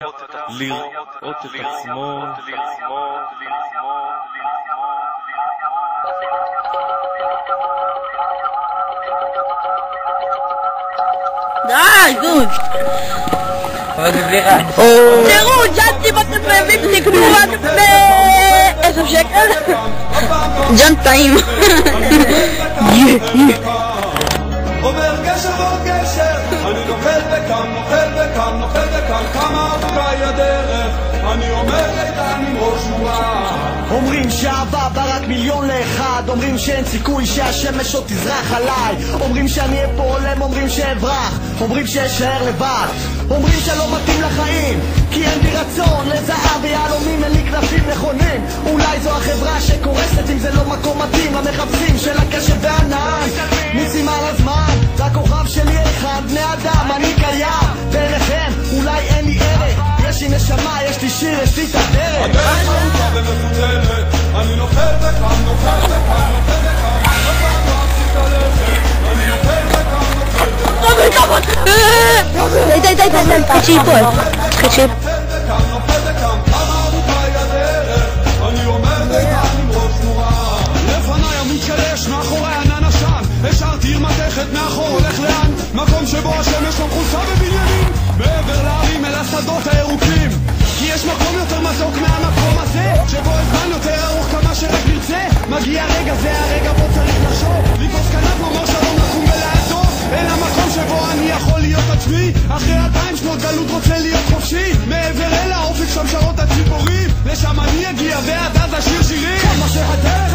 לראות את עצמו די, גוד. תראו, ג'אנטי ואתם חייבים תקנו רק ב10 שקל. ג'אנט טעים. עובר גשר ועוד גשר, אני נופל וקם, נופל וקם, נופל וקם, כמה ארוכה היא הדרך, אני אומר איתן עם ראש מורם. אומרים שאהבה רק 1,000,000 אומרים שאין סיכוי שהשמש עוד תזרח עליי, אומרים שאני אהיה פה עולם, אומרים שאברח, אומרים שאשאר לבד, אומרים שלא מתאים לחיים כי אין בי רצון לזהב ויהלומים, אין לי כנפים נכונים, אולי זו החברה שקורסת אם זה לא מקום מתאים למחפשים של הקשב והענן, ניסים על הזמן, זה הכוכב שלי אחד, בני אדם, אני קיים בעיניכם, אולי אין לי ערך, יש לי נשמה, יש לי שיר, יש לי את הדרך. הדרך ארוכה ומפותלת, אני נופל וקם, נופל וקם, נופל וקם, אף פעם לא אפסיק ללכת, אני נופל וקם, נופל וקם, תקשיב פה, תקשיב. נופל וקם, נופל וקם, כמה ארוכה היא הדרך, אני אומר איתן עם ראש מורם. לפניי עמוד של אש, מאחורי ענן עשן, השארתי עיר מתכת מאחור, הולך לאן? מקום שבו השמש לא חולצה בבניינים, מעבר להרים אל השדות הירוקים, כי יש מקום יותר מתוק מהמקום הזה, שבו הזמן יותר ארוך כמה שרק נרצה, מגיע רגע, זה הרגע בו צריך לחשוב, לפרוס כנף לומר שלום, לקום ולעזוב אל המקום שבו אני יכול להיות עצמי, אחרי 2,000 שנות גלות רוצה להיות חופשי, מעבר אל האופק שם שרות הציפורים, לשם אני אגיע ועד אז אשיר שירים, כל מה שהדרך